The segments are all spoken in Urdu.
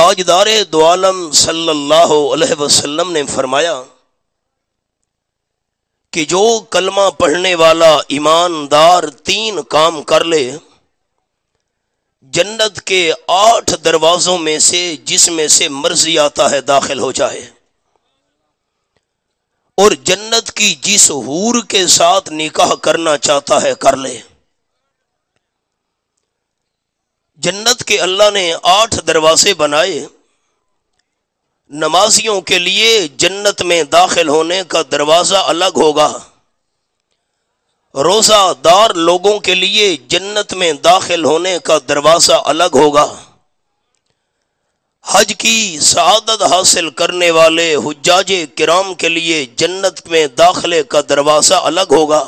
تاجدار دو عالم صلی اللہ علیہ وسلم نے فرمایا کہ جو کلمہ پڑھنے والا ایماندار 3 کام کر لے، جنت کے 8 دروازوں میں سے جس میں سے مرضی آتا ہے داخل ہو جائے، اور جنت کی جس حور کے ساتھ نکاح کرنا چاہتا ہے کر لے۔ جنت کے اللہ نے 8 دروازے بنائے۔ نمازیوں کے لیے جنت میں داخل ہونے کا دروازہ الگ ہوگا، روزہ دار لوگوں کے لیے جنت میں داخل ہونے کا دروازہ الگ ہوگا، حج کی سعادت حاصل کرنے والے حجاج کرام کے لیے جنت میں داخلے کا دروازہ الگ ہوگا۔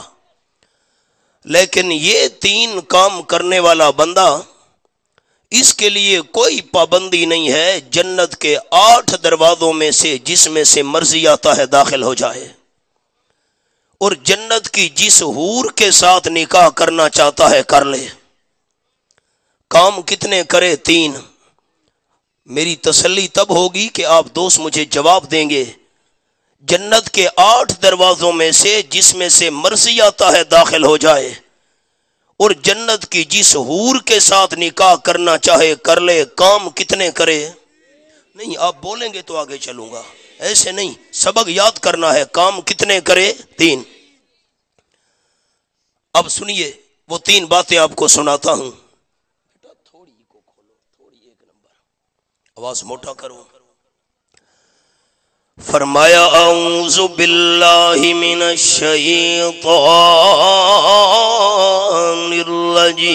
لیکن یہ 3 کام کرنے والا بندہ، اس کے لیے کوئی پابندی نہیں ہے، جنت کے 8 دروازوں میں سے جس میں سے مرضی آتا ہے داخل ہو جائے، اور جنت کی جس حور کے ساتھ نکاح کرنا چاہتا ہے کر لے۔ کام کتنے کرے؟ 3۔ میری تسلی تب ہوگی کہ آپ دوست مجھے جواب دیں گے، جنت کے 8 دروازوں میں سے جس میں سے مرضی آتا ہے داخل ہو جائے، اور جنت کی جس حور کے ساتھ نکاح کرنا چاہے کر لے۔ کام کتنے کرے؟ نہیں، آپ بولیں گے تو آگے چلوں گا، ایسے نہیں، سبق یاد کرنا ہے۔ کام کتنے کرے؟ 3۔ اب سنیے، وہ 3 باتیں آپ کو سناتا ہوں۔ تھوڑی کو کھولو، تھوڑی 1 نمبر، آواز موٹا کرو۔ فرمایا اعوذ باللہ من الشیطان الرجیم،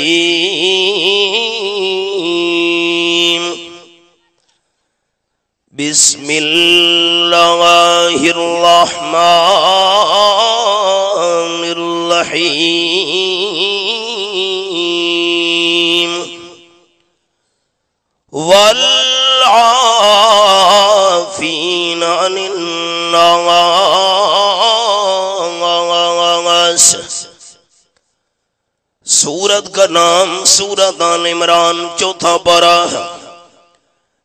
بسم اللہ الرحمن الرحیم، والعافین عن الناس۔ سورت کا نام سورت آل عمران، 4 پارہ۔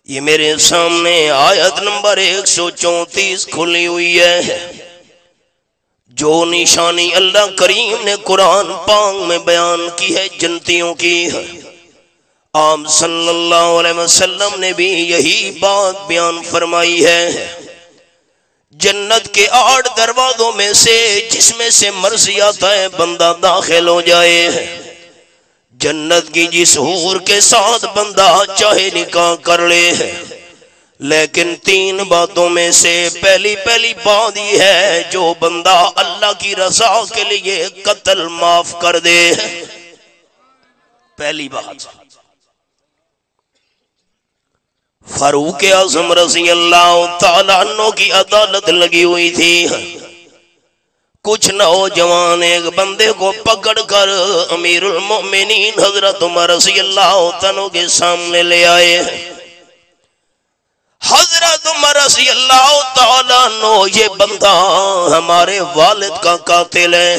یہ میرے سامنے آیت نمبر 134 کھلی ہوئی ہے۔ جو نشانی اللہ کریم نے قرآن پاک میں بیان کی ہے جنتیوں کی، آپ صلی اللہ علیہ وسلم نے بھی یہی بات بیان فرمائی ہے۔ جنت کے 8 دروازوں میں سے جس میں سے مرضی آتا ہے بندہ داخل ہو جائے، جنت کی جس حور کے ساتھ بندہ چاہے نکاح کر لے، لیکن 3 باتوں میں سے پہلی بات یہ ہے، جو بندہ اللہ کی رضا کے لیے قتل معاف کر دے۔ پہلی بات، فاروق اعظم رضی اللہ تعالیٰ عنہ کی عدالت لگی ہوئی تھی۔ کچھ نوجوان ایک بندے کو پکڑ کر امیر المؤمنین حضرت عمر رضی اللہ تعالیٰ کے سامنے لے آئے۔ حضرت عمر رضی اللہ تعالیٰ عنہ، یہ بندہ ہمارے والد کا قاتل ہے،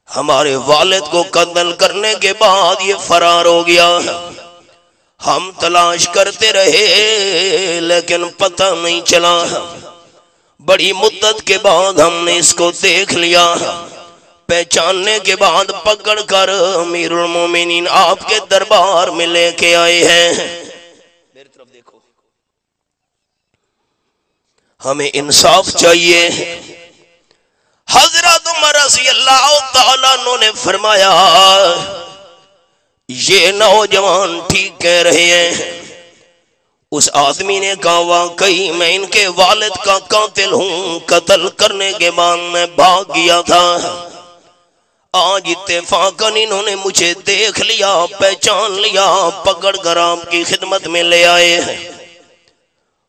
ہمارے والد کو قتل کرنے کے بعد یہ فرار ہو گیا۔ ہم تلاش کرتے رہے لیکن پتہ نہیں چلا۔ بڑی مدت کے بعد ہم نے اس کو دیکھ لیا، پہچاننے کے بعد پکڑ کر امیر المومنین آپ کے دربار میں لے کے آئے ہیں۔ میری طرف دیکھو، ہمیں انصاف چاہیے۔ حضرت عمر رضی اللہ تعالیٰ عنہ نے فرمایا، یہ نوجوان ٹھیک کہہ رہے ہیں۔ اس آدمی نے کہا، واقعی میں ان کے والد کا قاتل ہوں، قتل کرنے کے بعد میں بھاگ گیا تھا، آج اتفاقاً انہوں نے مجھے دیکھ لیا، پہچان لیا، پکڑ کر آپ کی خدمت میں لے آئے۔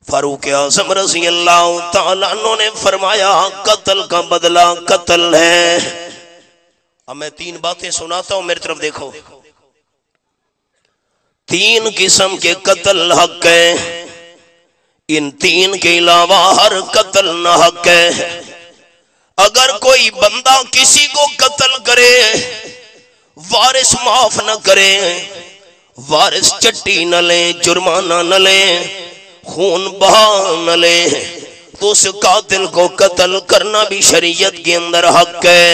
فاروق اعظم رضی اللہ تعالیٰ عنہ نے فرمایا، قتل کا بدلہ قتل ہے۔ اب میں 3 باتیں سناتا ہوں، میری طرف دیکھو۔ 3 قسم کے قتل حق ہے، ان 3 کے علاوہ ہر قتل نہ حق ہے۔ اگر کوئی بندہ کسی کو قتل کرے، وارث معاف نہ کرے، وارث چٹی نہ لیں، جرمانہ نہ لیں، خون بہا نہ لیں، تو اس قاتل کو قتل کرنا بھی شریعت کے اندر حق ہے،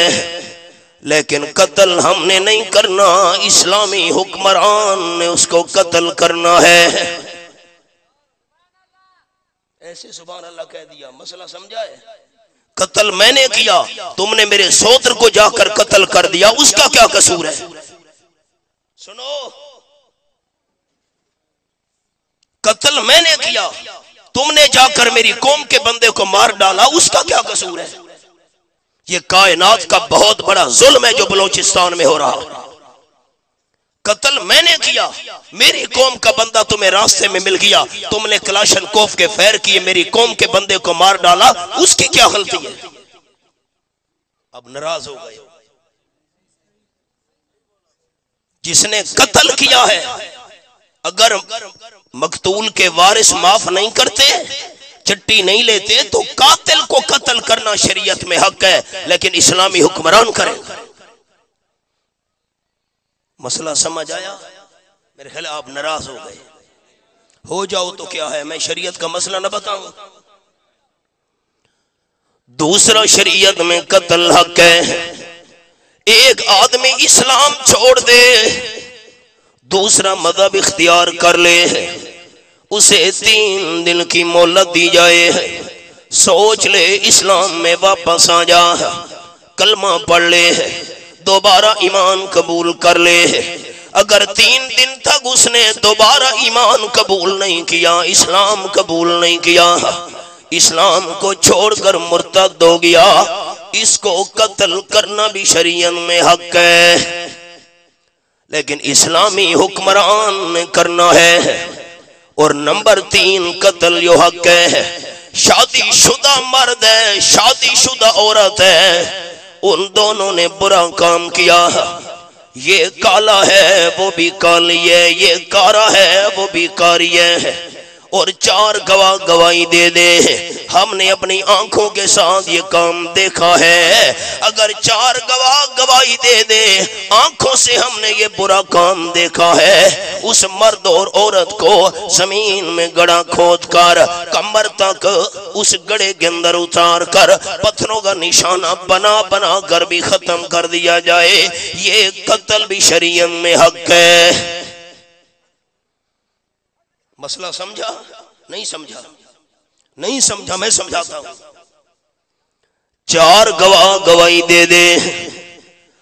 لیکن قتل ہم نے نہیں کرنا، اسلامی حکمران نے اس کو قتل کرنا ہے۔ ایسے سبحان اللہ کہہ دیا، مسئلہ سمجھا ہے؟ قتل میں نے کیا، تم نے میرے سوتر کو جا کر قتل کر دیا، اس کا کیا قصور ہے؟ سنو، قتل میں نے کیا، تم نے جا کر میری قوم کے بندے کو مار ڈالا، اس کا کیا قصور ہے؟ یہ کائنات کا بہت بڑا ظلم ہے جو بلوچستان میں ہو رہا۔ قتل میں نے کیا، میری قوم کا بندہ تمہیں راستے میں مل گیا، تم نے کلاشن کوف کے فیر کیے، میری قوم کے بندے کو مار ڈالا، اس کی کیا غلطی ہے؟ اب ناراض ہو گئے۔ جس نے قتل کیا ہے، اگر مقتول کے وارث معاف نہیں کرتے، چٹی نہیں لیتے، تو قاتل کو قتل کرنا شریعت میں حق ہے، لیکن اسلامی حکمران کریں۔ مسئلہ سمجھ آیا؟ میرے خیال آپ ناراض ہو گئے، ہو جاؤ تو کیا ہے، میں شریعت کا مسئلہ نہ بتاؤں۔ دوسرا شریعت میں قتل حق ہے۔ ایک آدمی اسلام چھوڑ دے، دوسرا مذہب اختیار کر لے، اسے 3 دن کی مہلت دی جائے، سوچ لے، اسلام میں واپس آ جا، کلمہ پڑھ لے، دوبارہ ایمان قبول کر لے۔ اگر 3 دن تک اس نے دوبارہ ایمان قبول نہیں کیا، اسلام قبول نہیں کیا، اسلام کو چھوڑ کر مرتد ہو گیا، اس کو قتل کرنا بھی شریعت میں حق ہے، لیکن اسلامی حکمران نے کرنا ہے۔ اور نمبر 3 قتل جو حق ہے، شادی شدہ مرد ہے، شادی شدہ عورت ہے، ان دونوں نے برا کام کیا، یہ کالا ہے وہ بھی کالی ہے، یہ کارا ہے وہ بھی کاری ہے، اور 4 گواہ گواہی دے دے، ہم نے اپنی آنکھوں کے ساتھ یہ کام دیکھا ہے، اگر 4 گواہ گواہی دے دے، آنکھوں سے ہم نے یہ برا کام دیکھا ہے، اس مرد اور عورت کو زمین میں گڑھا کھود کر کمر تک اس گڑھے کے اندر اتار کر پتھروں کا نشانہ بنا بنا کر بھی ختم کر دیا جائے، یہ قتل بھی شریعت میں حق ہے۔ مسئلہ سمجھا؟ نہیں سمجھا؟ نہیں سمجھا، میں سمجھاتا ہوں۔ 4 گواہ گواہی دے دے،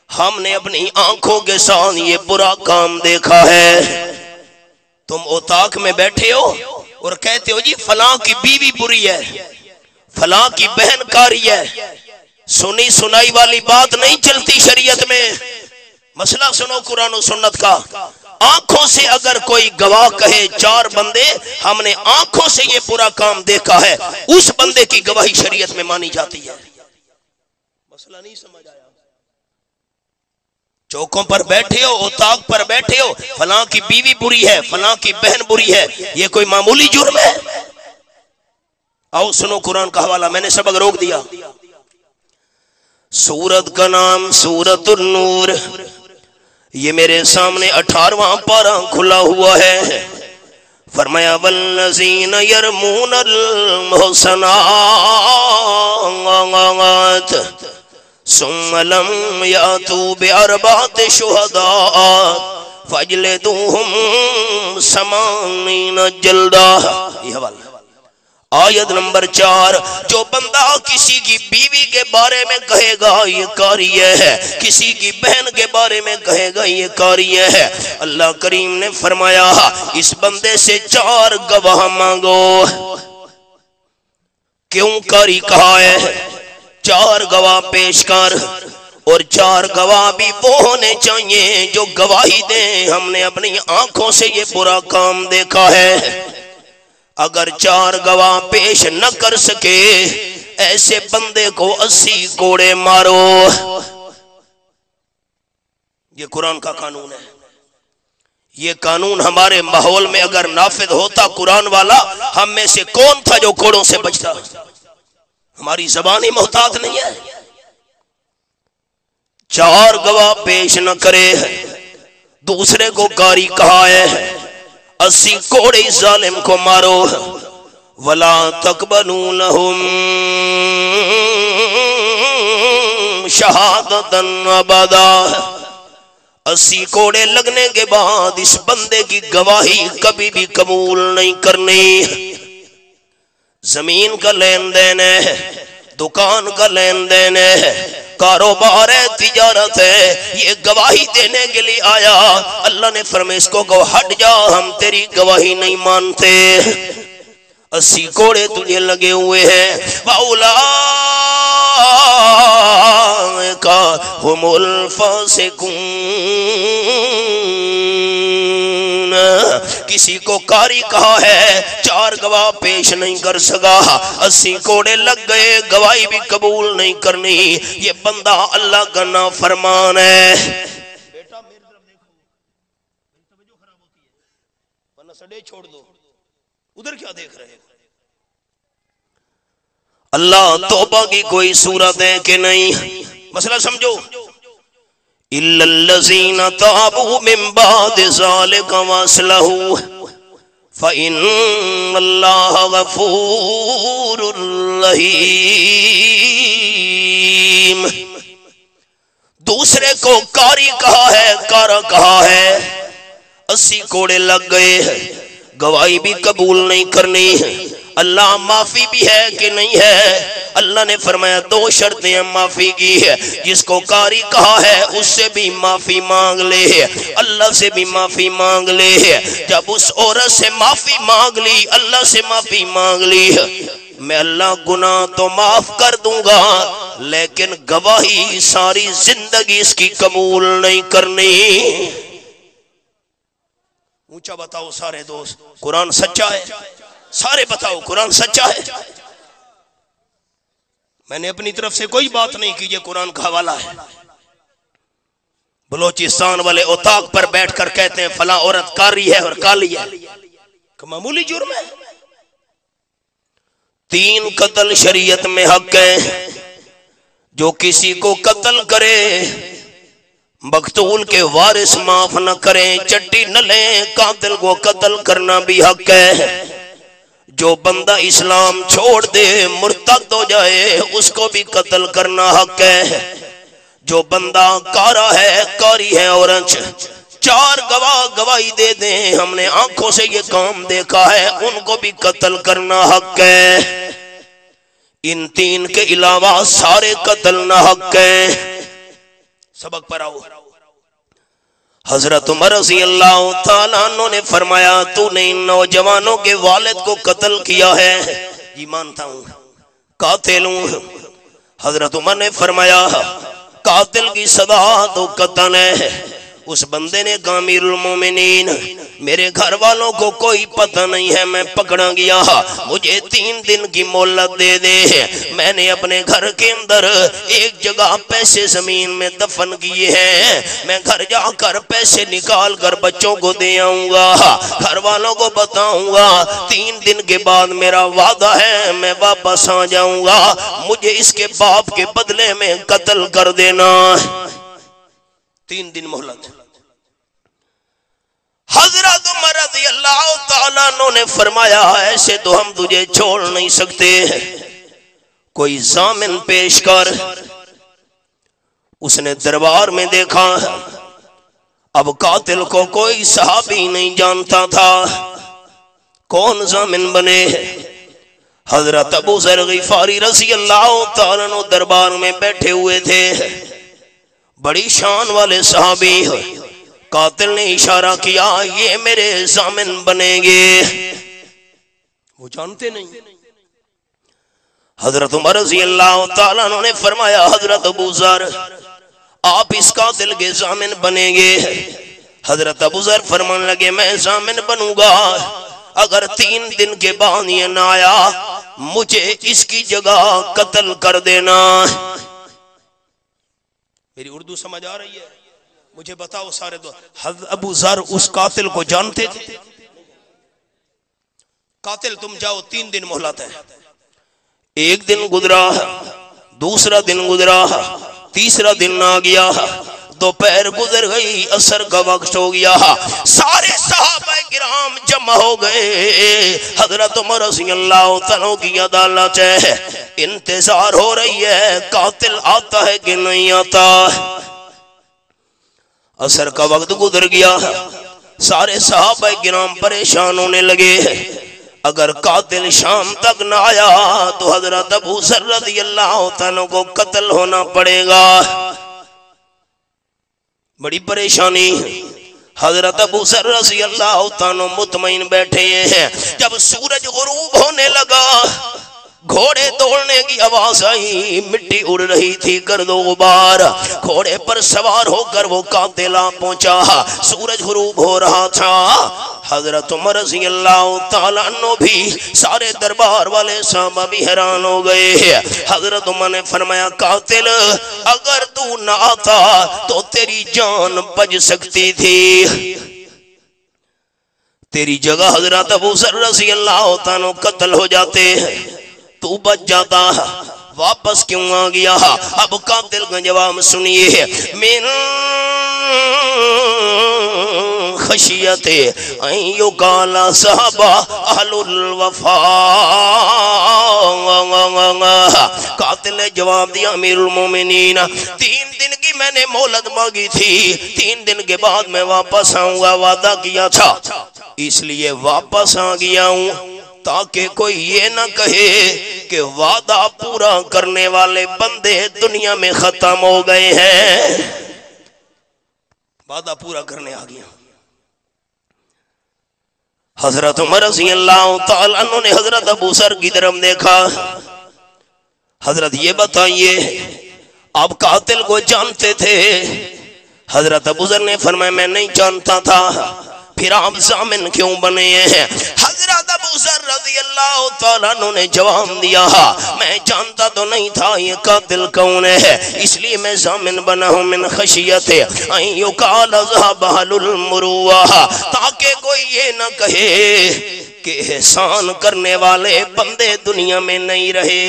ہم نے اپنی آنکھوں کے ساتھ یہ برا کام دیکھا ہے، تم اوتاق میں بیٹھے ہو اور کہتے ہو جی فلاں کی بیوی بری ہے، فلاں کی بہن کاری ہے، سنی سنائی والی بات نہیں چلتی شریعت میں۔ مسئلہ سنو قرآن و سنت کا، آنکھوں سے اگر کوئی گواہ کہے 4 بندے ہم نے آنکھوں سے یہ برا کام دیکھا ہے، اس بندے کی گواہی شریعت میں مانی جاتی ہے۔ مسئلہ نہیں سمجھ آیا؟ چوکوں پر بیٹھے ہو، اوتاق پر بیٹھے ہو، فلاں کی بیوی بری ہے، فلاں کی بہن بری ہے، یہ کوئی معمولی جرم ہے؟ آؤ سنو قرآن کا حوالہ، میں نے سبق روک دیا۔ سورت کا نام سورت النور، یہ میرے سامنے 18واں پارہ کھلا ہوا ہے۔ فرمایا والذین یرمون المحصنات ثم لم یاتوا باربعۃ شہداء فاجلدوہم 80 جلدہ۔ یہ حوالہ آیت نمبر 4، جو بندہ کسی کی بیوی کے بارے میں کہے گا یہ کاریہ ہے، کسی کی بہن کے بارے میں کہے گا یہ کاریہ ہے، اللہ کریم نے فرمایا اس بندے سے 4 گواہ مانگو۔ کیوں کاری کہا ہے؟ 4 گواہ پیش کر، اور 4 گواہ بھی وہ ہونے چاہیے جو گواہی دیں ہم نے اپنی آنکھوں سے یہ برا کام دیکھا ہے۔ اگر 4 گواہ پیش نہ کر سکے، ایسے بندے کو 80 کوڑے مارو۔ یہ قرآن کا قانون ہے۔ یہ قانون ہمارے ماحول میں اگر نافذ ہوتا قرآن والا، ہم میں سے کون تھا جو کوڑوں سے بچتا؟ ہماری زبان ہی محتاط نہیں ہے۔ 4 گواہ پیش نہ کرے، دوسرے کو قاری کہا ہے 80 کوڑے اس ظالم کو مارو ولا تقبلوا لهم شہادتا ابدا 80 کوڑے لگنے کے بعد اس بندے کی گواہی کبھی بھی قبول نہیں کرنی. زمین کا لین دین ہے، دکان کا لین دین ہے، کاروبار ہے، تجارت ہے، یہ گواہی دینے کے لیے آیا. اللہ نے فرمایا اس کو کہو ہٹ جا، ہم تیری گواہی نہیں مانتے. 80 کوڑے تجھے لگے ہوئے ہیں. وَأُولَٰئِکَ هُمُ الْفَاسِقُونَ. کسی کو قاری کہا ہے، 4 گواہ پیش نہیں کر سکا، 80 کوڑے لگ گئے، گواہی بھی قبول نہیں کرنی. یہ بندہ اللہ کا نافرمان ہے. بیٹا میری طرف دیکھو، میری توجہ خراب ہوتی ہے، ورنہ سڈے چھوڑ دو، ادھر کیا دیکھ رہے ہیں؟ اللہ توبہ کی کوئی صورت ہے کہ نہیں؟ مسئلہ سمجھو. اِلَّا الَّذِينَ تَابُوا مِن بَعْدِ ذَلِكَ وَأَصْلَحُوا فَإِنَّ اللَّهَ غَفُورٌ رَحِيمٌ. دوسرے کو قاری کہا ہے، کارا کہا ہے، 80 کوڑے لگ گئے، گواہی بھی قبول نہیں کرنی. اللہ معافی بھی ہے کہ نہیں ہے؟ اللہ نے فرمایا 2 شرطیں ہیں معافی کی. جس کو قاری کہا ہے اس سے بھی معافی مانگ لے، اللہ سے بھی معافی مانگ لے. جب اس عورت سے معافی مانگ لی، اللہ سے معافی مانگ لی، میں اللہ گناہ تو معاف کر دوں گا لیکن گواہی ساری زندگی اس کی قبول نہیں کرنی. اونچا بتاؤ سارے دوست، قرآن سچا ہے؟ سارے بتاؤ قرآن سچا ہے؟ میں نے اپنی طرف سے کوئی بات نہیں کی، یہ قرآن کا حوالہ ہے. بلوچستان والے اوتاق پر بیٹھ کر کہتے ہیں فلاں عورت کاری ہے اور کالی ہے، کہ معمولی جرم ہے. 3 قتل شریعت میں حق ہے. جو کسی کو قتل کرے مقتول کے وارث معاف نہ کریں، چٹی نہ لیں، قاتل کو قتل کرنا بھی حق ہے. جو بندہ اسلام چھوڑ دے مرتد ہو جائے اس کو بھی قتل کرنا حق ہے. جو بندہ کارا ہے، کاری ہے اور 4 گواہ گواہی دے دیں ہم نے آنکھوں سے یہ کام دیکھا ہے، ان کو بھی قتل کرنا حق ہے. ان 3 کے علاوہ سارے قتل نہ حق ہیں. سبق پر آؤ. حضرت عمر رضی اللہ تعالیٰ عنہ نے فرمایا تو نے ان نوجوانوں کے والد کو قتل کیا ہے؟ جی مانتا ہوں، قاتل ہوں. حضرت عمر نے فرمایا قاتل کی سزا تو قتل ہے. اس بندے نے کہا امیر المومنین میرے گھر والوں کو کوئی پتہ نہیں ہے، میں پکڑا گیا، مجھے 3 دن کی مہلت دے دے. میں نے اپنے گھر کے اندر ایک جگہ پیسے زمین میں دفن کیے ہیں، میں گھر جا کر پیسے نکال کر بچوں کو دے آؤں گا، گھر والوں کو بتاؤں گا. 3 دن کے بعد میرا وعدہ ہے میں واپس آ جاؤں گا، مجھے اس کے باپ کے بدلے میں قتل کر دینا. 3 دن مہلت. حضرت عمر رضی اللہ تعالیٰ عنہ نے فرمایا ایسے تو ہم تجھے چھوڑ نہیں سکتے، کوئی ضامن پیش کر. اس نے دربار میں دیکھا اب قاتل کو کوئی صحابی نہیں جانتا تھا، کون ضامن بنے؟ حضرت ابو ذر غفاری رضی اللہ تعالیٰ عنہ دربار میں بیٹھے ہوئے تھے، بڑی شان والے صحابی. قاتل نے اشارہ کیا یہ میرے ضامن بنیں گے، وہ جانتے نہیں. حضرت عمر رضی اللہ تعالیٰ عنہ نے فرمایا حضرت ابو ذر آپ اس قاتل کے ضامن بنیں گے. حضرت ابو ذر فرمان لگے میں ضامن بنوں گا اگر 3 دن کے بعد یہ نہ آیا مجھے اس کی جگہ قتل کر دینا. میری اردو سمجھ آ رہی ہے؟ مجھے بتاؤ سارے دو. حضرت ابو ذر اس قاتل کو جانتے تھے؟ قاتل تم جاؤ 3 دن مہلت ہے. 1 دن گزرا، دوسرا دن گزرا، تیسرا دن آ گیا، دوپہر گزر گئی، عصر کا وقت ہو گیا، سارے صحابہ کرام جمع ہو گئے، حضرت عمر رضی اللہ تعالیٰ کی عدالت ہے، انتظار ہو رہی ہے قاتل آتا ہے کہ نہیں آتا۔ عصر کا وقت گزر گیا، سارے صحابہ کرام پریشان ہونے لگے، اگر قاتل شام تک نہ آیا تو حضرت ابو ذر رضی اللہ تعالیٰ کو قتل ہونا پڑے گا۔ بڑی پریشانی، حضرت ابو ذر رضی اللہ تعالیٰ مطمئن بیٹھے ہیں۔ جب سورج غروب ہونے لگا، گھوڑے دوڑنے کی آواز آئی، مٹی اڑ رہی تھی، گرد و غبار، گھوڑے پر سوار ہو کر وہ قاتل آ پہنچا، سورج غروب ہو رہا تھا۔ حضرت عمر رضی اللہ تعالیٰ عنہ بھی، سارے دربار والے صحابہ بھی حیران ہو گئے۔ حضرت عمر نے فرمایا قاتل اگر تو نہ آتا تو تیری جان بچ سکتی تھی، تیری جگہ حضرت ابو ذر رضی اللہ تعالیٰ قتل ہو جاتے، تو بچ جاتا، واپس کیوں آ گیا؟ اب قاتل کا جواب سنیے، من خشیت ان یقال صحابہ اہل الوفا۔ قاتل نے جواب دیا، امیر المومنین 3 دن کی میں نے مہلت مانگی تھی، 3 دن کے بعد میں واپس آؤں گا، وعدہ کیا تھا، اس لیے واپس آ گیا ہوں تاکہ کوئی یہ نہ کہے کہ وعدہ پورا کرنے والے بندے دنیا میں ختم ہو گئے ہیں۔ وعدہ پورا کرنے آ گیا۔ حضرت عمر رضی اللہ تعالیٰ عنہ نے حضرت ابو ذر کی طرف دیکھا، حضرت یہ بتائیے آپ قاتل کو جانتے تھے؟ حضرت ابو ذر نے فرمایا میں نہیں جانتا تھا، پھر آپ ضامن کیوں بنے ہیں؟ حضرت ابو ذر رضی اللہ تعالیٰ عنہ نے جواب دیا، میں جانتا تو نہیں تھا یہ قاتل کون ہے، اس لیے میں ضامن بنا ہوں، من خشیت ان یقال ذهب اہل المروہ، تاکہ کوئی یہ نہ کہے کہ احسان کرنے والے بندے دنیا میں نہیں رہے،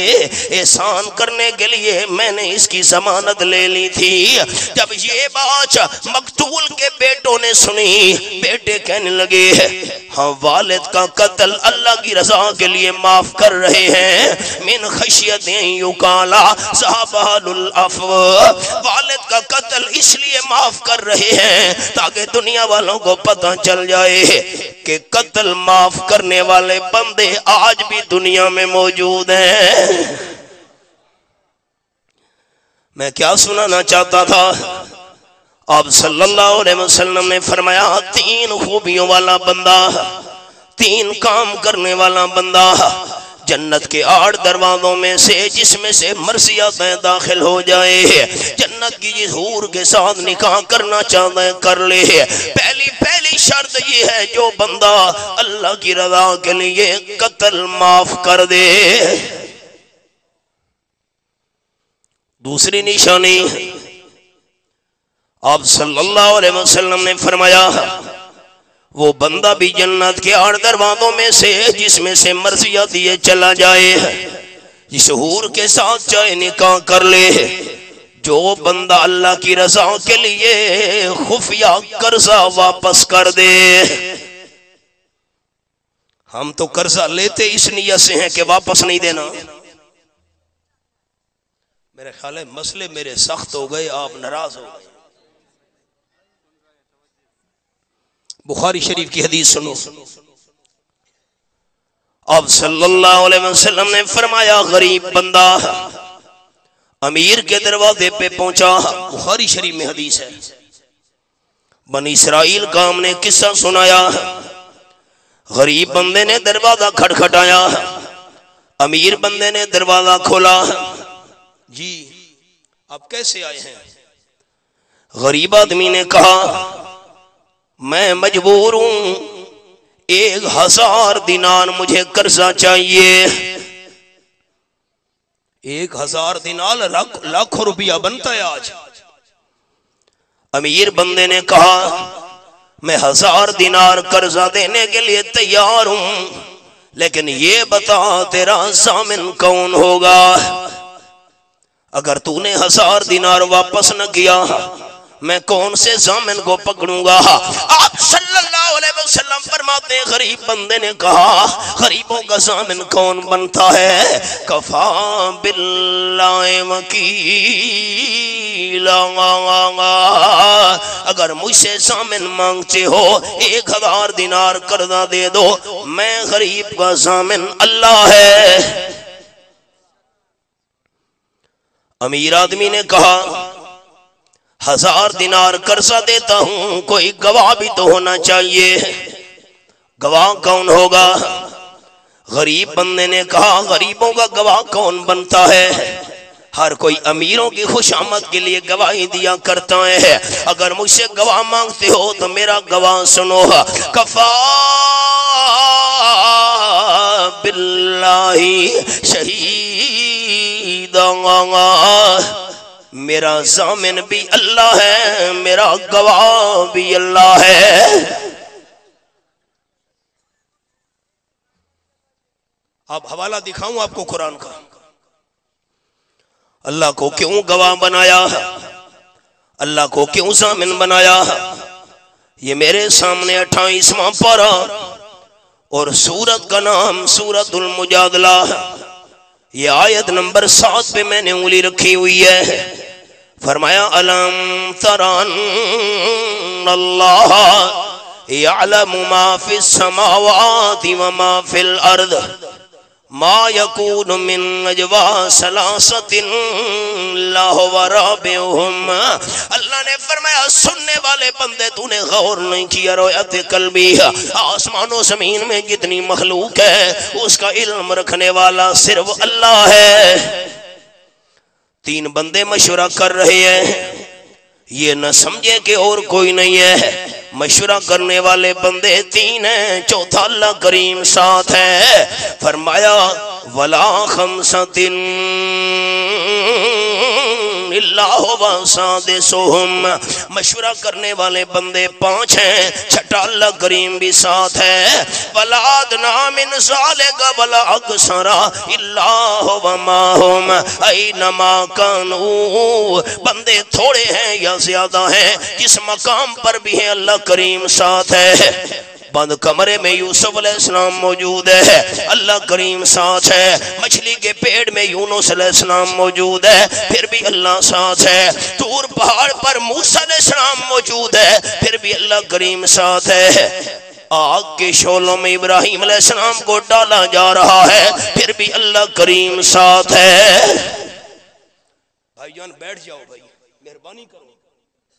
احسان کرنے کے لیے میں نے اس کی ضمانت لے لی تھی۔ جب یہ بات مقتول کے بیٹوں نے سنی، بیٹے کہنے لگے ہاں والد کا قتل اللہ کی رضا کے لیے معاف کر رہے ہیں، من خشیت ان یقال ذهب اہل العفو، والد کا قتل اس لیے معاف کر رہے ہیں تاکہ دنیا والوں کو پتہ چل جائے کہ قتل معاف کرنے والے بندے آج بھی دنیا میں موجود ہیں۔ میں کیا سنانا چاہتا تھا؟ آپ صلی اللہ علیہ وسلم نے فرمایا 3 خوبیوں والا بندہ، 3 کام کرنے والا بندہ جنت کے 8 دروازوں میں سے جس میں سے مرضی آتا ہے داخل ہو جائے، جنت کی جس حور کے ساتھ نکاح کرنا چاہتا ہے کر لے۔ پہلی شرط یہ ہے جو بندہ اللہ کی رضا کے لیے قتل معاف کر دے۔ دوسری نشانی آپ صلی اللہ علیہ وسلم نے فرمایا وہ بندہ بھی جنت کے 8 دروازوں میں سے جس میں سے مرضی آتی ہے چلا جائے، جس حور کے ساتھ چاہے نکاح کر لے۔ جو بندہ اللہ کی رضا کے لیے خفیہ قرضہ واپس کر دے، ہم تو قرضہ لیتے اس نیت سے ہیں کہ واپس نہیں دینا۔ میرے خیال ہے مسئلے میرے سخت ہو گئے، آپ ناراض ہو گئے۔ بخاری شریف کی حدیث سنو، آپ صلی اللہ علیہ وسلم نے فرمایا غریب بندہ امیر کے دروازے پہ پہنچا، بخاری شریف میں حدیث ہے، بنی اسرائیل کا ہم نے قصہ سنایا، غریب بندے نے دروازہ کھٹکھٹایا، امیر بندے نے دروازہ کھولا، جی آپ کیسے آئے ہیں؟ غریب آدمی نے کہا میں مجبور ہوں، 1000 دینار مجھے قرضہ چاہیے۔ 1000 دینار لاکھوں روپیہ بنتا ہے آج۔ امیر بندے نے کہا میں 1000 دینار قرضہ دینے کے لیے تیار ہوں، لیکن یہ بتا تیرا ضامن کون ہوگا؟ اگر تو نے 1000 دینار واپس نہ کیا، میں کون سے ضامن کو پکڑوں گا؟ آپ صلی اللہ علیہ وسلم فرماتے ہیں غریب بندے نے کہا غریبوں کا ضامن کون بنتا ہے؟ کفا باللہ وکیلا، اگر مجھ سے ضامن مانگتے ہو 1000 دینار قرضہ دے دو، میں غریب کا ضامن اللہ ہے۔ امیر آدمی نے کہا 1000 دینار قرضہ دیتا ہوں، کوئی گواہ بھی تو ہونا چاہیے، گواہ کون ہوگا؟ غریب بندے نے کہا غریبوں کا گواہ کون بنتا ہے؟ ہر کوئی امیروں کی خوش آمد کے لیے گواہی دیا کرتا ہے، اگر مجھ سے گواہ مانگتے ہو تو میرا گواہ سنو، کفا باللہ شہیدا، میرا ضامن بھی اللہ ہے، میرا گواہ بھی اللہ ہے۔ اب حوالہ دکھاؤں آپ کو قرآن کا، اللہ کو کیوں گواہ بنایا، اللہ کو کیوں ضامن بنایا؟ یہ میرے سامنے 28واں پارہ اور سورت کا نام سورت المجادلہ، یہ آیت نمبر 7 پہ میں نے انگلی رکھی ہوئی ہے۔ فرمایا الم تر ان اللہ یعلم ما فی السماوات وما فی الارض ما یکون من نجوا ثلاثۃ الا هو رابعهم، اللہ نے فرمایا سننے والے بندے تو نے غور نہیں کیا رویت قلبی، آسمان و زمین میں جتنی مخلوق ہے اس کا علم رکھنے والا صرف اللہ ہے۔ 3 بندے مشورہ کر رہے ہیں، یہ نہ سمجھے کہ اور کوئی نہیں ہے، مشورہ کرنے والے بندے 3 ہیں، چوتھا اللہ کریم ساتھ ہے۔ فرمایا ولا خمسۃ الا هو سادسهم، مشورہ کرنے والے بندے 5 ہیں، چھٹا اللہ کریم بھی ساتھ ہے۔ ولا ادنی من ذلک ولا اکثر الا هو معهم اینما كانوا، بندے تھوڑے ہیں یا زیادہ ہیں، جس مقام پر بھی ہے اللہ کریم ساتھ ہے۔ بند کمرے میں یوسف علیہ السلام موجود ہے، اللہ کریم ساتھ ہے۔ مچھلی کے پیڑ میں یونس علیہ السلام موجود ہے، پھر بھی اللہ ساتھ ہے۔ طور پہاڑ پر موسیٰ علیہ السلام موجود ہے، پھر بھی اللہ کریم ساتھ ہے۔ آگ کے شعلوں میں ابراہیم علیہ السلام کو ڈالا جا رہا ہے، پھر بھی اللہ کریم ساتھ ہے۔ بھائی جان بیٹھ جاؤ، بھائی مہربانی کرو،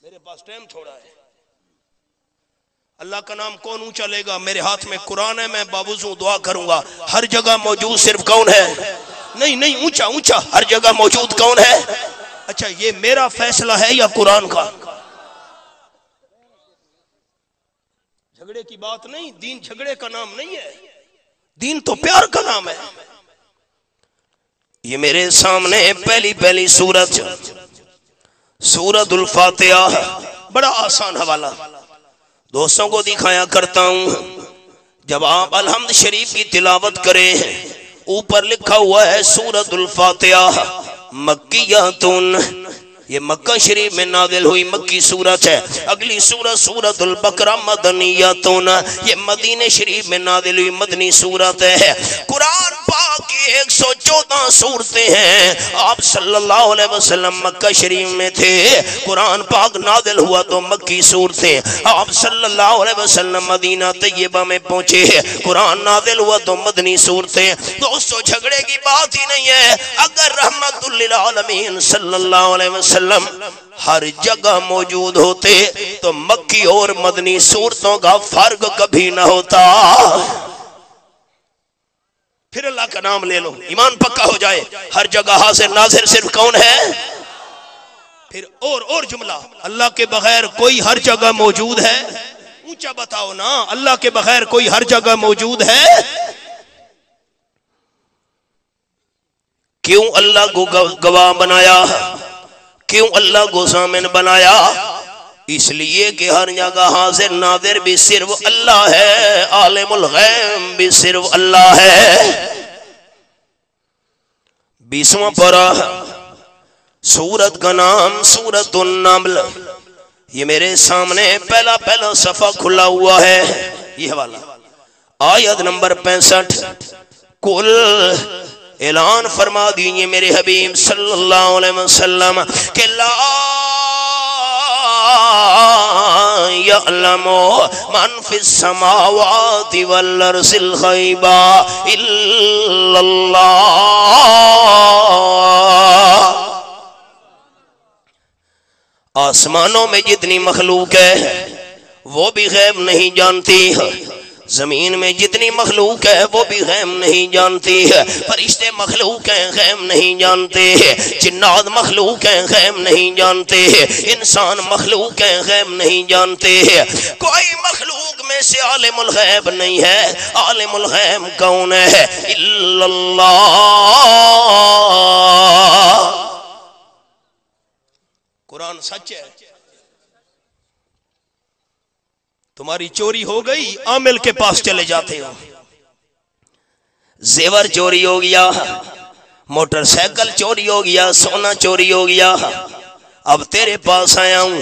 میرے پاس ٹائم تھوڑا ہے۔ اللہ کا نام کون اونچا لے گا؟ میرے ہاتھ میں قرآن ہے، میں باوضو دعا کروں گا۔ ہر جگہ موجود صرف کون ہے؟ نہیں اونچا اونچا، ہر جگہ موجود کون ہے؟ اچھا یہ میرا فیصلہ ہے یا قرآن کا؟ جھگڑے کی بات نہیں، دین جھگڑے کا نام نہیں ہے، دین تو پیار کا نام ہے۔ یہ میرے سامنے پہلی سورت سورت الفاتحہ، بڑا آسان حوالہ دوستوں کو دکھایا کرتا ہوں۔ جب آپ الحمد شریف کی تلاوت کریں، اوپر لکھا ہوا ہے سورت الفاتحہ مکیۃ، یہ مکہ شریف میں نازل ہوئی مکی سورت ہے۔ اگلی سورت سورت البقرہ مدنیۃ، یہ مدینہ شریف میں نازل ہوئی مدنی سورت ہے۔ قرآن پاک کی 114 سورتیں ہیں۔ آپ صلی اللہ علیہ وسلم مکہ شریف میں تھے، قرآن پاک نازل ہوا تو مکی سورتیں۔ آپ صلی اللہ علیہ وسلم مدینہ طیبہ میں پہنچے، قرآن نازل ہوا تو مدنی سورتیں۔ دوستو جھگڑے کی بات ہی نہیں ہے، اگر رحمت للعالمین صلی اللہ علیہ وسلم ہر جگہ موجود ہوتے تو مکی اور مدنی سورتوں کا فرق کبھی نہ ہوتا۔ پھر اللہ کا نام لے لو، ایمان پکا ہو جائے۔ ہر جگہ حاضر ناظر صرف کون ہے؟ پھر اور جملہ، اللہ کے بغیر کوئی ہر جگہ موجود ہے؟ اونچا بتاؤ نا، اللہ کے بغیر کوئی ہر جگہ موجود ہے؟ کیوں اللہ کو گواہ بنایا؟ کیوں اللہ کو ضامن بنایا؟ اس لیے کہ ہر جگہ حاضر ناظر بھی صرف اللہ ہے، عالم الغیب بھی صرف اللہ ہے۔ 20واں پارہ، سورت کا نام سورت النمل، یہ میرے سامنے پہلا صفحہ کھلا ہوا ہے، یہ حوالہ آیت نمبر 65۔ کل اعلان فرما دیجئے میرے حبیب صلی اللہ علیہ وسلم کہ لا یعلم من فی السماوات والارض الغیب الا اللہ۔ آسمانوں میں جتنی مخلوق ہے وہ بھی غیب نہیں جانتی، زمین میں جتنی مخلوق ہے وہ بھی غیب نہیں جانتی ہے، فرشتے مخلوق ہیں غیب نہیں جانتے ہیں، جنات مخلوق ہیں غیب نہیں جانتے ہیں، انسان مخلوق ہیں غیب نہیں جانتے ہیں، کوئی مخلوق میں سے عالم الغیب نہیں ہے۔ عالم الغیب کون ہے؟ الا اللہ۔ قرآن سچ ہے۔ تمہاری چوری ہو گئی، عامل کے پاس چلے جاتے ہو، زیور چوری ہو گیا، موٹر سائیکل چوری ہو گیا، سونا چوری ہو گیا، اب تیرے پاس آیا ہوں۔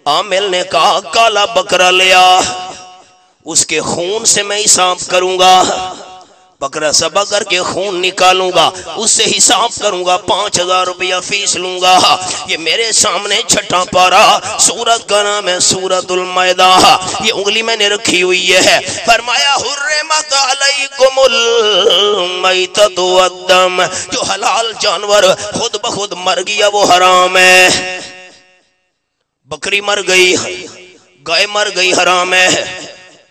عامل نے کہا کالا بکرا لیا، اس کے خون سے میں حساب کروں گا، بکرا ذبح کر کے خون نکالوں گا، اس سے حساب کروں گا، 5000 روپیہ فیس لوں گا۔ یہ میرے سامنے چھٹا پارا، سورت کا نام ہے سورت المائدہ، یہ انگلی میں نے رکھی ہوئی ہے۔ فرمایا حرمت علیکم المیتۃ والدم، جو حلال جانور خود بخود مر گیا وہ حرام ہے۔ بکری مر گئی، گائے مر گئی، حرام ہے۔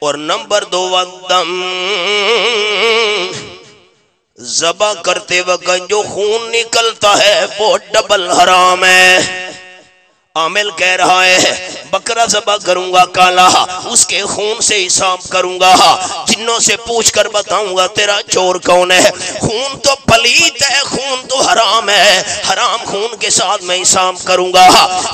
اور نمبر 2 والدم، ذبح کرتے وقت جو خون نکلتا ہے وہ ڈبل حرام ہے۔ عامل کہہ رہا ہے بکرا ذبح کروں گا کالا، اس کے خون سے حساب کروں گا، جنوں سے پوچھ کر بتاؤں گا تیرا چور کون ہے۔ خون تو پلیت ہے، خون تو حرام ہے، حرام خون کے ساتھ میں حساب کروں گا۔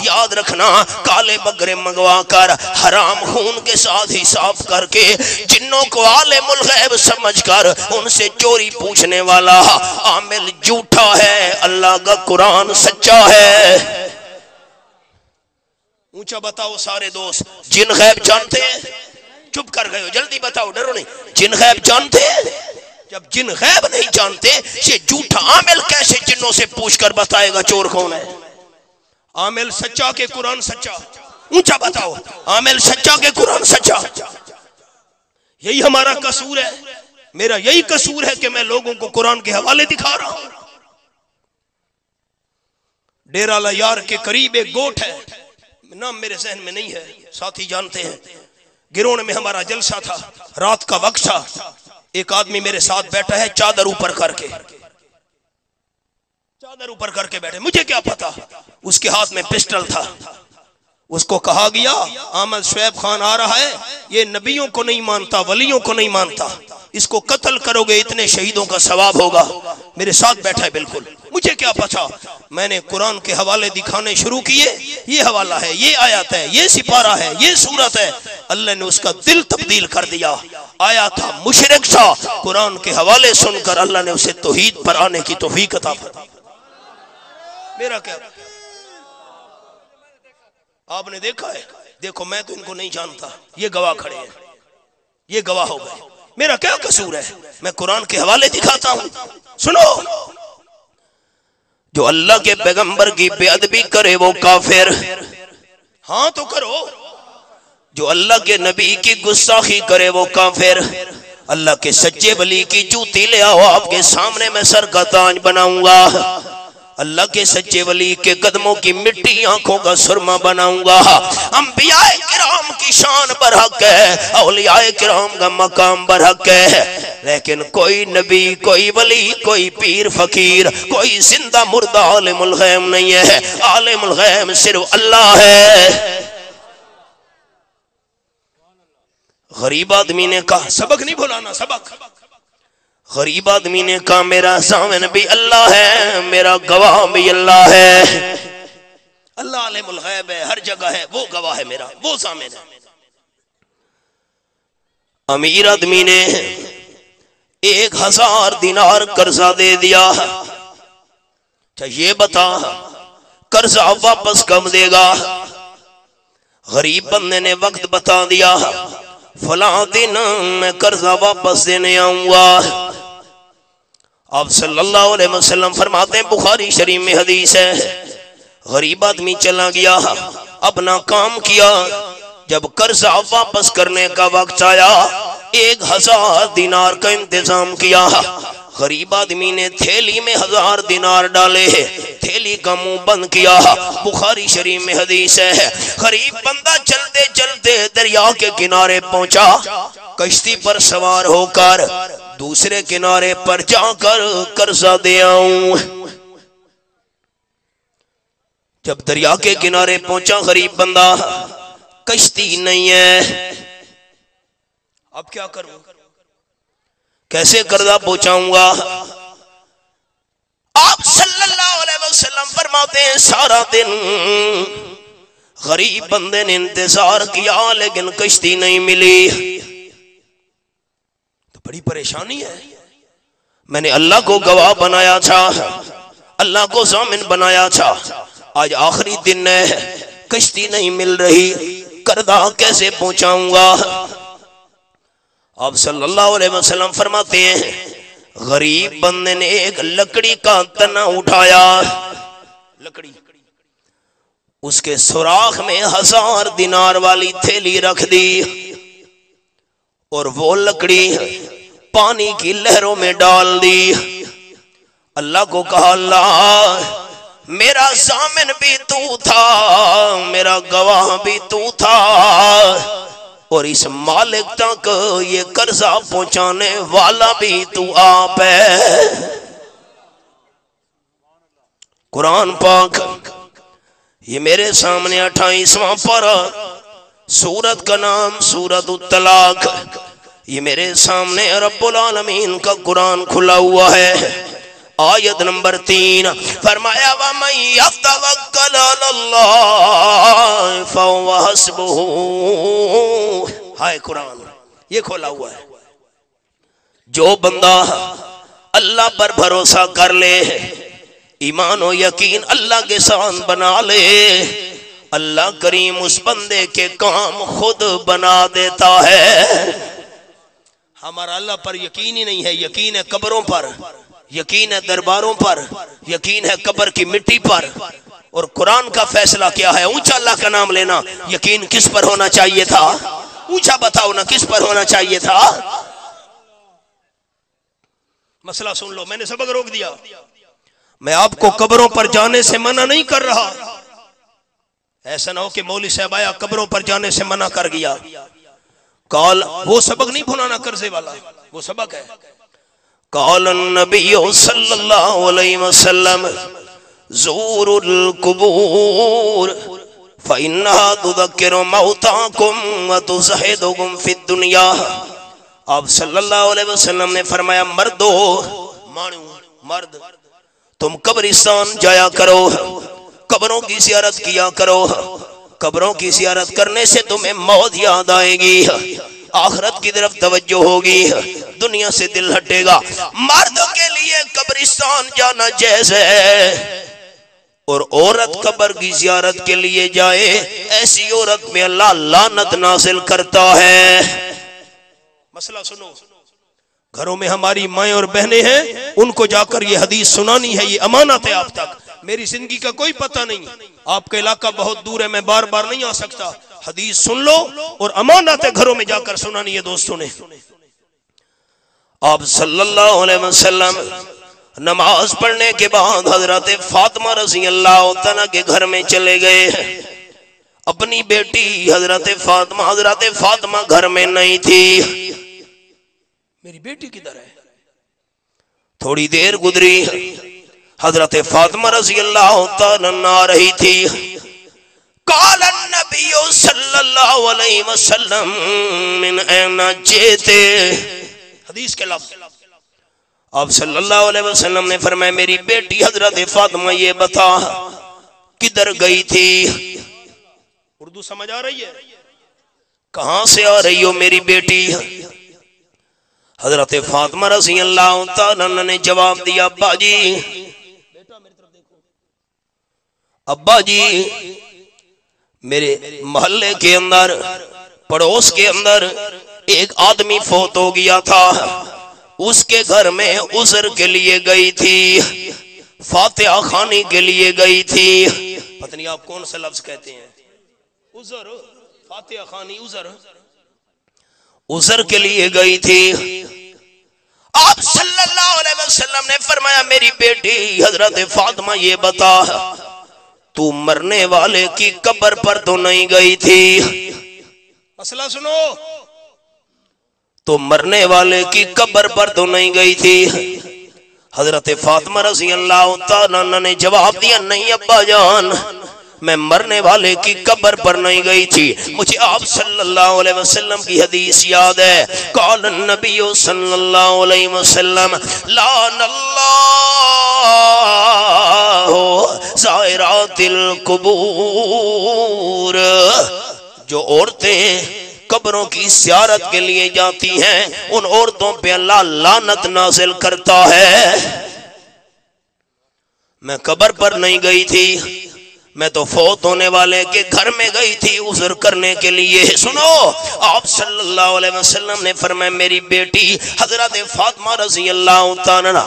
یاد رکھنا، کالے بکرے منگوا کر حرام خون کے ساتھ حساب کر کے جنوں کو عالم الغیب سمجھ کر ان سے چوری پوچھنے والا عامل جھوٹا ہے، اللہ کا قرآن سچا ہے۔ اونچا بتاؤ سارے دوست، جن غیب جانتے ہیں؟ چپ کر گئے ہو، جلدی بتاؤ، ڈرو نہیں۔ جن غیب جانتے ہیں؟ جب جن غیب نہیں جانتے، یہ جھوٹا عامل کیسے جنوں سے پوچھ کر بتائے گا چور کون ہے؟ عامل سچا کہ قرآن سچا؟ اونچا بتاؤ، عامل سچا کہ قرآن سچا؟ یہی ہمارا قصور ہے، میرا یہی قصور ہے کہ میں لوگوں کو قرآن کے حوالے دکھا رہا ہوں۔ ڈیرہ لیار کے قریب ایک گوٹ ہے، نام میرے ذہن میں نہیں ہے، ساتھی جانتے ہیں۔ گروڑ میں ہمارا جلسہ تھا، رات کا وقت تھا، ایک آدمی میرے ساتھ بیٹھا ہے چادر اوپر کر کے، چادر اوپر کر کے بیٹھے، مجھے کیا پتا اس کے ہاتھ میں پسٹل تھا۔ اس کو کہا گیا احمد شعیب خان آ رہا ہے، یہ نبیوں کو نہیں مانتا، ولیوں کو نہیں مانتا، اس کو قتل کرو گے اتنے شہیدوں کا ثواب ہوگا۔ میرے ساتھ بیٹھا ہے، بالکل مجھے کیا پتا، میں نے قرآن کے حوالے دکھانے شروع کیے، یہ حوالہ ہے، یہ آیت ہے، یہ سپارہ ہے، یہ سورت ہے۔ اللہ نے اس کا دل تبدیل کر دیا، آیا تھا مشرک تھا، قرآن کے حوالے سن کر اللہ نے اسے توحید پر آنے کی توفیق عطا فرمائی۔ میرا کیا، آپ نے دیکھا ہے، دیکھو میں تو ان کو نہیں جانتا، یہ گواہ کھڑے ہیں، یہ گواہ ہو گئے، میرا کیا قصور ہے؟ میں قرآن کے حوالے دکھاتا ہوں۔ سنو، جو اللہ کے پیغمبر کی بے ادبی کرے وہ کافر، ہاں تو کرو۔ جو اللہ کے نبی کی گستاخی کرے وہ کافر۔ اللہ کے سچے ولی کی جوتی لے آؤ، آپ کے سامنے میں سر کا تاج بناؤں گا۔ اللہ کے سچے ولی کے قدموں کی مٹی آنکھوں کا سرما بناؤں گا۔ انبیاء کرام کی شان برحق ہے، اولیاء کرام کا مقام برحق ہے، لیکن کوئی نبی، کوئی ولی، کوئی پیر فقیر، کوئی زندہ مردہ عالم الغیب نہیں ہے۔ عالم الغیب صرف اللہ ہے۔ غریب آدمی نے کہا، سبق نہیں بھولانا، سبق۔ غریب آدمی نے کہا میرا ضامن بھی اللہ ہے، میرا گواہ بھی اللہ ہے۔ اللہ عالم الغیب ہے، ہر جگہ ہے، وہ گواہ ہے میرا، وہ ضامن ہے۔ امیر آدمی نے 1000 دینار قرضہ دے دیا۔ اچھا یہ بتا قرضہ واپس کب دے گا؟ غریب بندے نے وقت بتا دیا، فلاں دن میں قرضہ واپس دینے آؤں گا۔ آپ صلی اللہ علیہ وسلم فرماتے ہیں، بخاری شریف میں حدیث ہے، غریب آدمی چلا گیا، اپنا کام کیا، جب قرضہ واپس کرنے کا وقت آیا 1000 دینار کا انتظام کیا۔ غریب آدمی نے تھیلی میں 1000 دینار ڈالے، تھیلی کا منہ بند کیا۔ بخاری شریف میں حدیث ہے، غریب بندہ چلتے چلتے دریا کے کنارے پہنچا، کشتی پر سوار ہو کر دوسرے کنارے پر جا کر قرضہ دے آؤں۔ جب دریا کے کنارے پہنچا غریب بندہ، کشتی نہیں ہے، اب کیا کروں، کیسے قرضہ پہنچاؤں گا؟ آپ صلی اللہ علیہ وسلم فرماتے ہیں سارا دن غریب بندے نے انتظار کیا لیکن کشتی نہیں ملی، تو بڑی پریشانی ہے۔ میں نے اللہ کو گواہ بنایا تھا، اللہ کو ضامن بنایا تھا، آج آخری دن ہے، کشتی نہیں مل رہی، قرضہ کیسے پہنچاؤں گا؟ آپ صلی اللہ علیہ وسلم فرماتے ہیں غریب بندے نے ایک لکڑی کا تنا اٹھایا، لکڑی، اس کے سوراخ میں 1000 دینار والی تھیلی رکھ دی، اور وہ لکڑی پانی کی لہروں میں ڈال دی۔ اللہ کو کہا، اللہ میرا ضامن بھی تو تھا، میرا گواہ بھی تو تھا، اور اس مالک تک یہ قرضہ پہنچانے والا بھی تو آپ ہے۔ قرآن پاک یہ میرے سامنے 28واں پارہ، سورت کا نام سورت الطلاق، یہ میرے سامنے رب العالمین کا قرآن کھلا ہوا ہے۔ آیت نمبر 3 فرمایا، وَمَن يَتَوَکَّلْ عَلَى اللَّهِ فَهُوَ حَسْبُهُ۔ ہائے قرآن یہ کھولا ہوا ہے، جو بندہ اللہ پر بھروسہ کر لے، ایمان و یقین اللہ کے ساتھ بنا لے، اللہ کریم اس بندے کے کام خود بنا دیتا ہے۔ ہمارا اللہ پر یقین ہی نہیں ہے، یقین ہے قبروں پر، یقین ہے درباروں پر، یقین ہے قبر کی مٹی پر۔ اور قرآن کا فیصلہ کیا ہے؟ اونچا اللہ کا نام لینا۔ یقین کس پر ہونا چاہیے تھا؟ اونچا بتاؤ نا، کس پر ہونا چاہیے تھا؟ مسئلہ سن لو، میں نے سبق روک دیا، میں آپ کو قبروں پر جانے سے منع نہیں کر رہا، ایسا نہ ہو کہ مولوی صاحب آیا قبروں پر جانے سے منع کر گیا، قال وہ سبق نہیں بھولانا قرضے والا، وہ سبق ہے۔ قال النبی صلی اللہ علیہ وسلم زور القبور فإنها تذکر موتاکم وتزہدکم فی الدنیا۔ آپ صلی اللہ علیہ وسلم نے فرمایا، مردو، مرد، تم قبرستان جایا کرو، قبروں کی زیارت کیا کرو، قبروں کی زیارت کرنے سے تمہیں موت یاد آئے گی، آخرت کی طرف توجہ ہوگی، دنیا سے دل ہٹے گا۔ مرد کے لیے قبرستان جانا جائز ہے، اور عورت قبر کی زیارت کے لیے جائے، ایسی عورت میں اللہ لعنت نازل کرتا ہے۔ مسئلہ سنو، گھروں میں ہماری مائیں اور بہنیں ہیں، ان کو جا کر یہ حدیث سنانی ہے، یہ امانت ہے آپ تک۔ میری زندگی کا کوئی پتہ نہیں، آپ کا علاقہ بہت دور ہے، میں بار بار نہیں آ سکتا، حدیث سن لو، اور امانت ہے گھروں میں جا کر سنانی ہے دوستوں نے۔ آپ صلی اللہ علیہ وسلم نماز پڑھنے کے بعد حضرت فاطمہ رضی اللہ عنہا کے گھر میں چلے گئے، اپنی بیٹی حضرت فاطمہ گھر میں نہیں تھی۔ میری بیٹی کدھر ہے؟ تھوڑی دیر گزری، حضرت فاطمہ رضی اللہ عنہا آ رہی تھی۔ قال النبی صلی اللہ علیہ وسلم من این جئت، حدیث کے لفظ، آپ صلی اللہ علیہ وسلم نے فرمایا، میری بیٹی حضرت فاطمہ یہ بتا کدھر گئی تھی؟ اردو سمجھ آ رہی ہے؟ کہاں سے آ رہی ہو میری بیٹی؟ حضرت فاطمہ رضی اللہ تعالیٰ نے جواب دیا، ابا جی، ابا جی، میرے محلے کے اندر پڑوس کے اندر ایک آدمی فوت ہو گیا تھا، اس کے گھر میں عذر کے لیے گئی تھی، فاتحہ خوانی کے لیے گئی تھی. پتہ نہیں آپ کون سا لفظ کہتے ہیں، عذر، فاتحہ خوانی، عذر کے لیے گئی تھی. آپ صلی اللہ علیہ وسلم نے فرمایا میری بیٹی حضرت فاطمہ یہ بتا تو مرنے والے کی قبر پر تو نہیں گئی تھی؟ مسئلہ سنو، تو مرنے والے کی قبر پر تو نہیں گئی تھی؟ حضرت فاطمہ رضی اللہ تعالیٰ نے جواب دیا نہیں ابا جان، میں مرنے والے کی قبر پر نہیں گئی تھی، مجھے آپ صلی اللہ علیہ وسلم کی حدیث یاد ہے. قال النبی صلی اللہ علیہ وسلم لعن اللہ زائرات القبور. جو عورتیں قبروں کی زیارت کے لیے جاتی ہیں ان عورتوں پہ اللہ لعنت نازل کرتا ہے. میں قبر پر نہیں گئی تھی، میں تو فوت ہونے والے کے گھر میں گئی تھی عذر کرنے کے لیے. سنو، آپ صلی اللہ علیہ وسلم نے فرمایا میری بیٹی حضرت فاطمہ رضی اللہ تعالیٰ،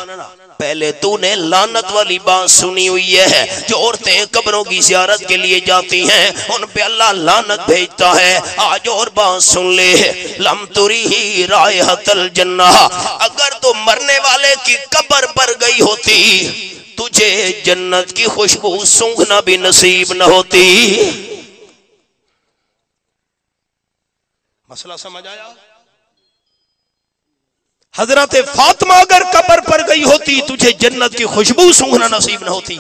پہلے تو نے لعنت والی بات سنی ہوئی ہے، جو عورتیں قبروں کی زیارت کے لیے جاتی ہیں ان پہ اللہ لعنت بھیجتا ہے. آج اور بات سن لے، لم تریہ رائحۃ الجنہ، اگر تو مرنے والے کی قبر پر گئی ہوتی تجھے جنت کی خوشبو سونگھنا بھی نصیب نہ ہوتی. مسئلہ سمجھ آیا؟ حضرت فاطمہ اگر قبر پر گئی ہوتی تجھے جنت کی خوشبو سونگھنا نصیب نہ ہوتی.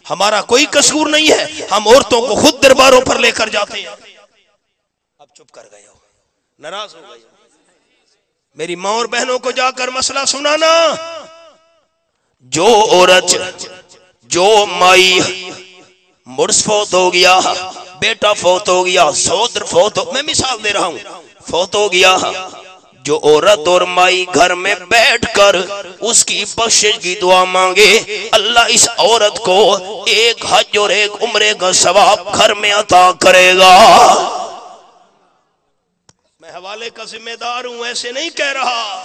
ہمارا کوئی قصور نہیں ہے، ہم عورتوں کو خود درباروں پر لے کر جاتے ہیں. اب چپ کر گئے ہو، ناراض ہو گئے ہو. میری ماں اور بہنوں کو جا کر مسئلہ سنانا. جو عورت، جو مائی مرس فوت ہو گیا، بیٹا فوت ہو گیا، سودر فوت ہو، میں مثال دے رہا ہوں، فوت ہو گیا، جو عورت اور مائی گھر میں بیٹھ کر اس کی بخشش کی دعا مانگے اللہ اس عورت کو ایک حج اور ایک عمرے کا ثواب گھر میں عطا کرے گا. میں حوالے کا ذمہ دار ہوں، ایسے نہیں کہہ رہا.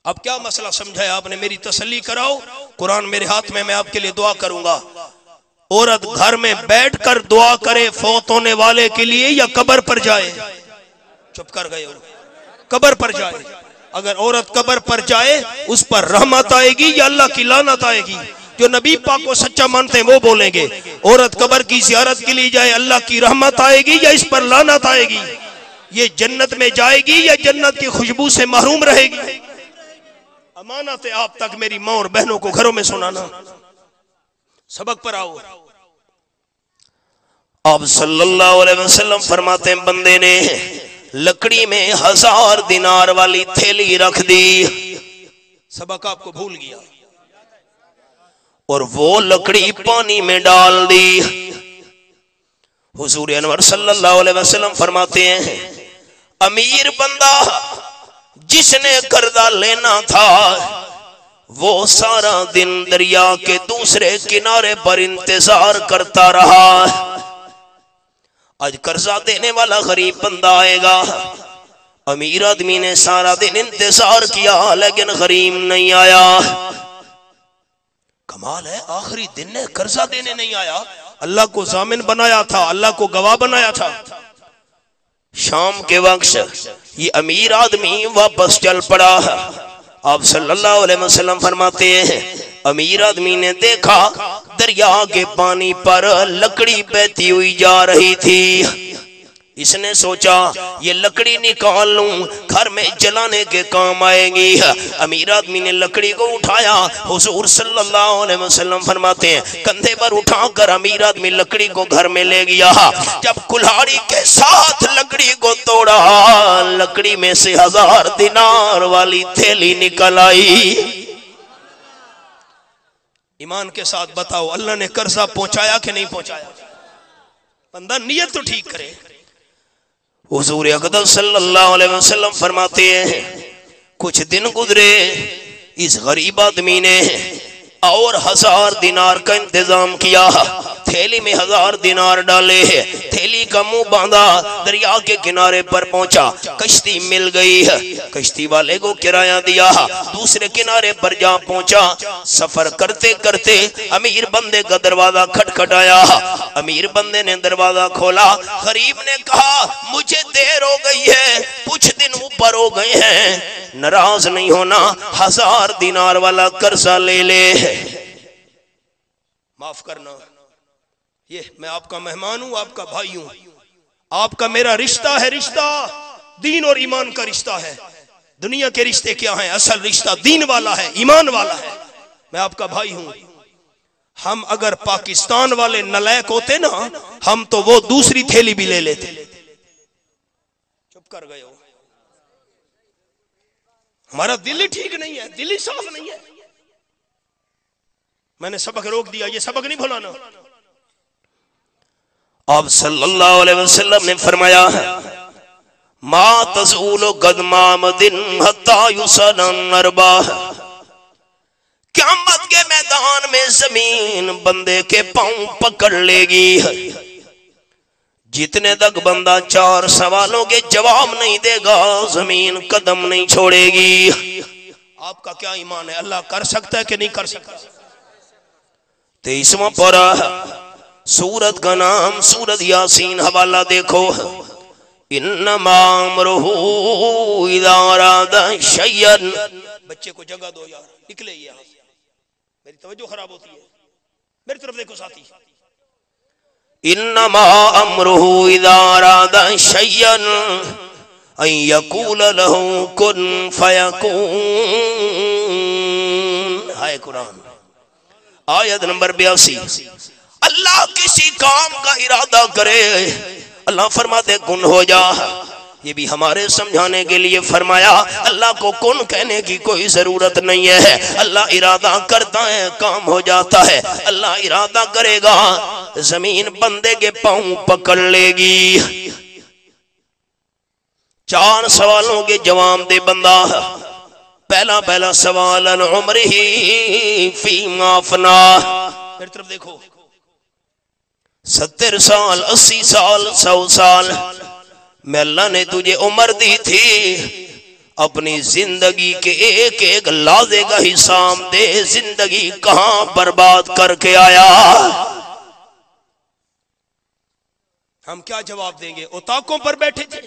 اب کیا مسئلہ سمجھا ہے آپ نے؟ میری تسلی کراؤ، قرآن میرے ہاتھ میں آپ کے لیے دعا کروں گا. عورت گھر میں بیٹھ کر دعا کرے فوت ہونے والے کے لیے یا قبر پر جائے؟ چپ کر گئے ہو. قبر پر جائے. اگر عورت قبر پر جائے اس پر رحمت آئے گی یا اللہ کی لعنت آئے گی؟ جو نبی پاک کو سچا مانتے ہیں وہ بولیں گے. عورت قبر کی زیارت کے لیے جائے اللہ کی رحمت آئے گی یا اس پر لعنت آئے گی؟ یہ جنت میں جائے گی یا جنت کی خوشبو سے محروم رہے گی؟ امانت ہے آپ تک میری ماں اور بہنوں کو گھروں میں سنانا. سبق پر آؤ. آپ صلی اللہ علیہ وسلم فرماتے ہیں بندے نے لکڑی میں 1000 دینار والی تھیلی رکھ دی. سبق آپ کو بھول گیا. اور وہ لکڑی پانی میں ڈال دی. حضور انور صلی اللہ علیہ وسلم فرماتے ہیں امیر بندہ جس نے قرضہ لینا تھا وہ سارا دن دریا کے دوسرے کنارے پر انتظار کرتا رہا. آج قرضہ دینے والا غریب بندہ آئے گا، امیر آدمی نے سارا دن انتظار کیا لیکن غریب نہیں آیا. کمال ہے، آخری دن نے قرضہ دینے نہیں آیا. اللہ کو ضامن بنایا تھا، اللہ کو گواہ بنایا تھا. شام کے وقت یہ امیر آدمی واپس چل پڑا. آپ صلی اللہ علیہ وسلم فرماتے ہیں امیر آدمی نے دیکھا دریا کے پانی پر لکڑی بہتی ہوئی جا رہی تھی. اس نے سوچا یہ لکڑی نکال لوں، گھر میں جلانے کے کام آئے گی. امیر آدمی نے لکڑی کو اٹھایا. حضور صلی اللہ علیہ وسلم فرماتے ہیں کندھے پر اٹھا کر امیر آدمی لکڑی کو گھر میں لے گیا. جب کلہاڑی کے ساتھ لکڑی کو توڑا لکڑی میں سے 1000 دینار والی تھیلی نکل آئی. ایمان کے ساتھ بتاؤ اللہ نے قرضہ پہنچایا کہ نہیں پہنچایا؟ بندہ نیت تو ٹھیک کرے. حضور اقدس صلی اللہ علیہ وسلم فرماتے ہیں کچھ دن گزرے، اس غریب آدمی نے اور 1000 دینار کا انتظام کیا، تھیلی میں 1000 دینار ڈالے، تھیلی کا منہ باندھا، دریا کے کنارے پر پہنچا، کشتی مل گئی، کشتی والے کو کرایہ دیا، دوسرے کنارے پر جا پہنچا، سفر کرتے کرتے امیر بندے کا دروازہ کھٹکھٹایا، امیر بندے نے دروازہ کھولا، غریب نے کہا مجھے دیر ہو گئی ہے، کچھ دن اوپر ہو گئے ہیں، ناراض نہیں ہونا، 1000 دینار والا قرضہ لے لے، معاف کرنا، یہ میں آپ کا مہمان ہوں، آپ کا بھائی ہوں، آپ کا میرا رشتہ ہے، رشتہ دین اور ایمان کا رشتہ ہے۔ دنیا کے رشتے کیا ہیں؟ اصل رشتہ دین والا ہے، ایمان والا ہے، میں آپ کا بھائی ہوں۔ ہم اگر پاکستان والے نالائق ہوتے نا، ہم تو وہ دوسری تھیلی بھی لے لیتے۔ چپ کر گئے ہو، ہمارا دل ہی ٹھیک نہیں ہے، دل ہی صاف نہیں ہے۔ میں نے سبق روک دیا، یہ سبق نہیں بھولانا۔ آپ صلی اللہ علیہ وسلم نے فرمایا ما تزول قدم عبد حتی یسأل عن اربع، قیامت کے میدان میں زمین بندے کے پاؤں پکڑ لے گی، جتنے تک بندہ 4 سوالوں کے جواب نہیں دے گا زمین قدم نہیں چھوڑے گی۔ آپ کا کیا ایمان ہے؟ اللہ کر سکتا ہے کہ نہیں کر سکتا؟ 23واں پارہ، سورت کا نام سورت یاسین، حوالہ دیکھو، انما امرہ اذا اراد شیئا، بچے کو جگہ دو یار، نکلے یہاں، میری توجہ خراب ہوتی ہے، میری طرف دیکھو ساتھی۔ انما امرہ اذا اراد شیئا ان یقول له کن فیکون، ہائے قرآن، آیت نمبر 82۔ اللہ کسی کام کا ارادہ کرے، اللہ فرماتے کن ہو جا۔ یہ بھی ہمارے سمجھانے کے لیے فرمایا، اللہ کو کن کہنے کی کوئی ضرورت نہیں ہے، اللہ ارادہ کرتا ہے کام ہو جاتا ہے۔ اللہ ارادہ کرے گا زمین بندے کے پاؤں پکڑ لے گی۔ 4 سوالوں کے جواب دے بندہ۔ پہلا سوال عن عمرہ فیما افناہ، میری طرف دیکھو، 70 سال 80 سال 100 سال میں اللہ نے تجھے عمر دی تھی، اپنی زندگی کے ایک ایک لحظے کا حساب دے، زندگی کہاں برباد کر کے آیا۔ ہم کیا جواب دیں گے؟ اوتاکوں پر بیٹھے تھے،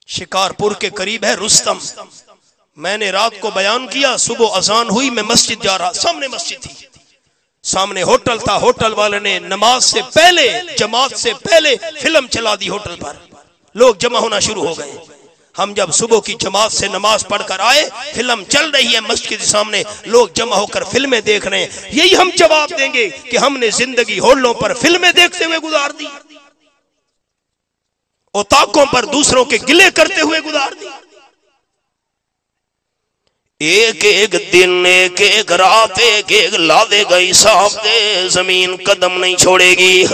شکارپور کے قریب ہے رستم، میں نے رات کو بیان کیا، صبح اذان ہوئی، میں مسجد جا رہا، سامنے مسجد تھی، سامنے ہوٹل تھا، ہوٹل والے نے نماز سے پہلے، جماعت سے پہلے فلم چلا دی ہوٹل پر، لوگ جمع ہونا شروع ہو گئے۔ ہم جب صبح کی جماعت سے نماز پڑھ کر آئے، فلم چل رہی ہے مسجد کے سامنے، لوگ جمع ہو کر فلمیں دیکھ رہے ہیں۔ یہی ہم جواب دیں گے کہ ہم نے زندگی ہوٹلوں پر فلمیں دیکھتے ہوئے گزار دی، اوتاکوں پر دوسروں کے گلے کرتے ہوئے گزار دی۔ ایک ایک دن، ایک ایک رات، ایک ایک لحظے کا حساب دے، زمین قدم نہیں چھوڑے گی۔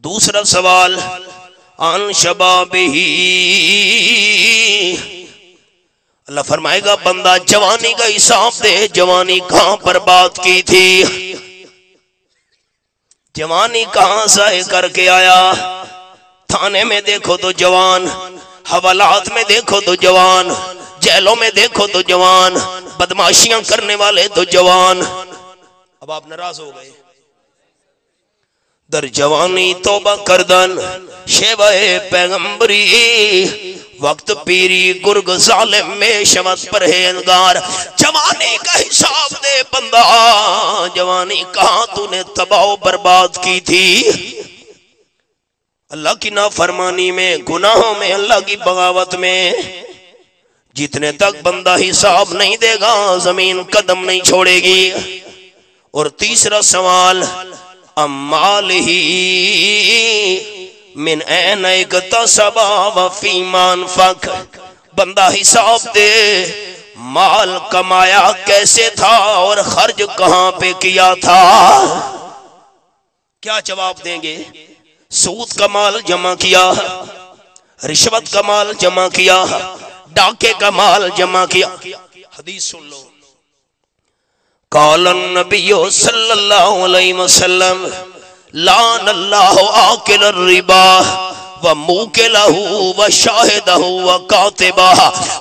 دوسرا سوال عن شبابہ، اللہ فرمائے گا بندہ جوانی کا حساب دے، جوانی کہاں برباد کی تھی، جوانی کہاں ضائع کر کے آیا۔ تھانے میں دیکھو تو جوان، حوالات میں دیکھو تو جوان، جیلوں میں دیکھو تو جوان، بدماشیاں کرنے والے تو جوان۔ اب آپ ناراض ہو گئے، در جوانی توبہ کردن شیوہ پیغمبری، وقت پیری گرگ ظالم میں شمت پرہیزگار۔ جوانی کا حساب دے بندہ، جوانی کہاں تو نے تباہ و برباد کی تھی، اللہ کی نافرمانی میں، گناہوں میں، اللہ کی بغاوت میں۔ جتنے تک بندہ حساب نہیں دے گا زمین قدم نہیں چھوڑے گی۔ اور تیسرا سوال امالہ من این اکتسب وفیما انفق، بندہ حساب دے مال کمایا کیسے تھا اور خرچ کہاں پہ کیا تھا۔ کیا جواب دیں گے؟ سود کا مال جمع کیا، رشوت کا مال جمع کیا، ڈاکے کا مال جمع کیا۔ حدیث سن لو، قال النبی صلی اللہ علیہ وسلم لعن اللہ آکل الربا وموکلہ وشاہدہ وکاتبہ.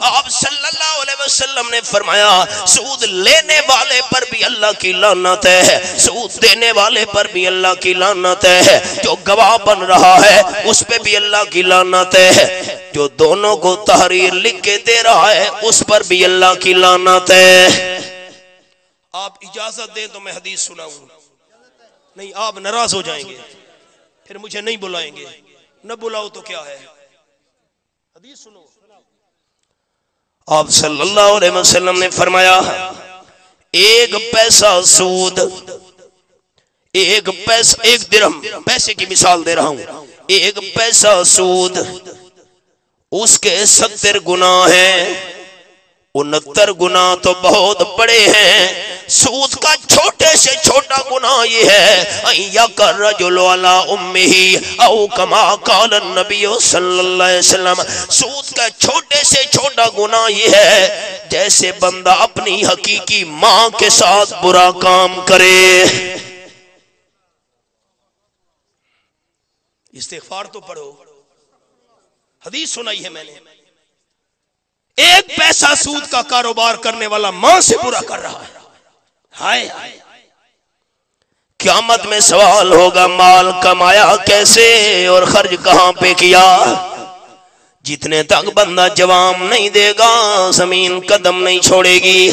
آپ صلی اللہ علیہ وسلم نے فرمایا سود لینے والے پر بھی اللہ کی لعنت ہے، سود دینے والے پر بھی اللہ کی لعنت ہے، جو گواہ بن رہا ہے اس پہ بھی اللہ کی لعنت ہے، جو دونوں کو تحریر لکھ کے دے رہا ہے اس پر بھی اللہ کی لعنت ہے. آپ اجازت دیں تو میں حدیث سناؤں. نہیں آپ ناراض ہو جائیں گے، پھر مجھے نہیں بلائیں گے. نہ بلاؤ تو کیا ہے، حدیث سنو. آپ صلی اللہ علیہ وسلم نے فرمایا ایک پیسہ سود، ایک پیسہ، ایک درہم، پیسے کی مثال دے رہا ہوں، ایک پیسہ سود اس کے 70 گناہ ہیں. 69 گناہ تو بہت بڑے ہیں. سود کا چھوٹے سے چھوٹا گناہ یہ ہے یَقَرْ رَجُلُ عَلَىٰ أُمِّهِ او کما قال النبی صلی اللہ علیہ وسلم. سود کا چھوٹے سے چھوٹا گناہ یہ ہے جیسے بندہ اپنی حقیقی ماں کے ساتھ برا کام کرے. استغفار تو پڑھو، حدیث سنائی ہے میں نے. ایک پیسہ سود کا کاروبار کرنے والا ماں سے برا کر رہا ہے. ہائے قیامت میں سوال ہوگا مال کمایا کیسے اور خرچ کہاں پہ کیا. جتنے تک بندہ جواب نہیں دے گا زمین قدم نہیں چھوڑے گی.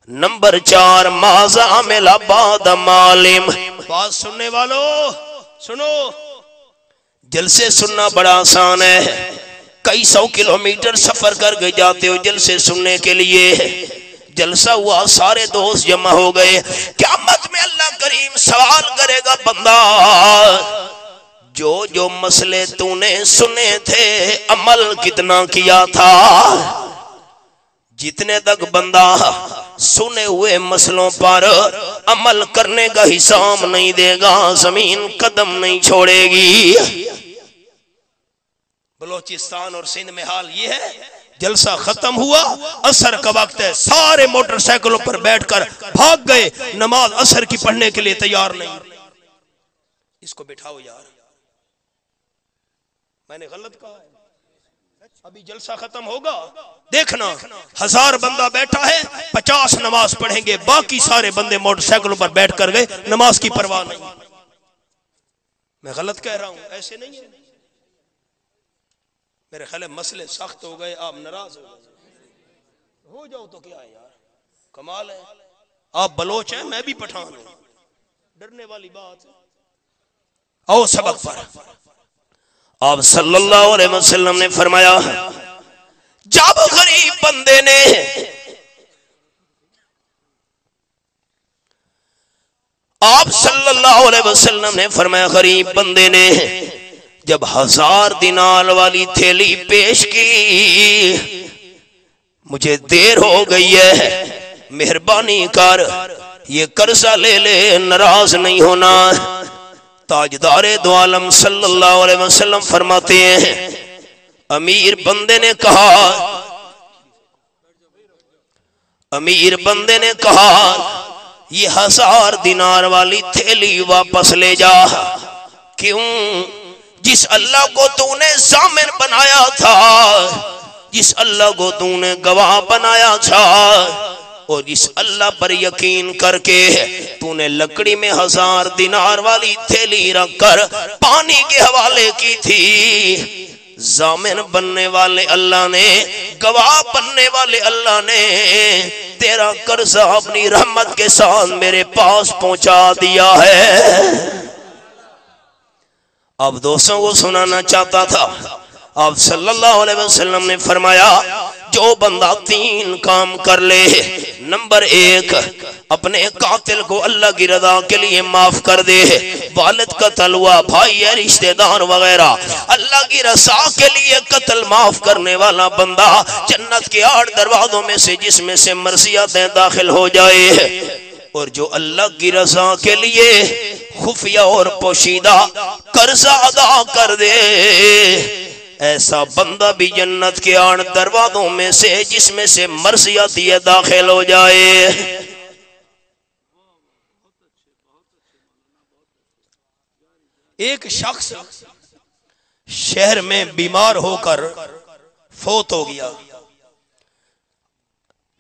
نمبر 4 ماذا عمل بعد معلم. بات سننے والوں سنو، جلسے سننا بڑا آسان ہے. کئی 100 کلومیٹر سفر کر کے جاتے ہو جلسے سننے کے لیے. جلسہ ہوا، سارے دوست جمع ہو گئے. قیامت میں اللہ کریم سوال کرے گا بندہ جو مسئلے تو نے سنے تھے عمل کتنا کیا تھا. جتنے تک بندہ سنے ہوئے مسئلوں پر عمل کرنے کا حساب نہیں دے گا زمین قدم نہیں چھوڑے گی. بلوچستان اور سندھ میں حال یہ ہے، جلسہ ختم ہوا، عصر کا وقت ہے، سارے موٹر سائیکلوں پر بیٹھ کر بھاگ گئے، نماز عصر کی پڑھنے کے لیے تیار نہیں. اس کو بٹھاؤ یار، میں نے غلط کہا ہے. ابھی جلسہ ختم ہوگا، دیکھنا 1000 بندہ بیٹھا ہے، 50 نماز پڑھیں گے، باقی سارے بندے موٹر سائیکلوں پر بیٹھ کر گئے، نماز کی پرواہ نہیں. میں غلط کہہ رہا ہوں، ایسے نہیں ہے. میرے خیال مسئلے سخت ہو گئے، آپ ناراض ہو جاؤ تو کیا ہے یار، کمال ہے. آپ بلوچ ہیں، میں بھی پٹھان ہوں، ڈرنے والی بات ہے. آؤ سبق پر. آپ صلی اللہ علیہ وسلم نے فرمایا جب غریب بندے نے آپ صلی اللہ علیہ وسلم نے فرمایا غریب بندے نے جب 1000 دینار والی تھیلی پیش کی، مجھے دیر ہو گئی ہے، مہربانی کر یہ قرضہ لے لے، ناراض نہیں ہونا. تاجدار دو عالم صلی اللہ علیہ وسلم فرماتے ہیں امیر بندے نے کہا یہ 1000 دینار والی تھیلی واپس لے جا. کیوں؟ جس اللہ کو تو نے ضامن بنایا تھا، جس اللہ کو تو نے گواہ بنایا تھا، اور جس اللہ پر یقین کر کے تو نے لکڑی میں 1000 دینار والی تھیلی رکھ کر پانی کے حوالے کی تھی، ضامن بننے والے اللہ نے، گواہ بننے والے اللہ نے تیرا قرضہ اپنی رحمت کے ساتھ میرے پاس پہنچا دیا ہے. اب دوستوں کو سنانا چاہتا تھا. آپ صلی اللہ علیہ وسلم نے فرمایا جو بندہ 3 کام کر لے. نمبر 1 اپنے قاتل کو اللہ کی رضا کے لیے معاف کر دے. والد قتل ہوا، بھائی ہے، رشتہ دار وغیرہ، اللہ کی رضا کے لیے قتل معاف کرنے والا بندہ جنت کے 8 دروازوں میں سے جس میں سے مرضیاتیں داخل ہو جائے. اور جو اللہ کی رضا کے لیے خفیہ اور پوشیدہ قرضہ ادا کر دے، ایسا بندہ بھی جنت کے 8 دروازوں میں سے جس میں سے مرضیات یہ داخل ہو جائے. ایک شخص شہر میں بیمار ہو کر فوت ہو گیا.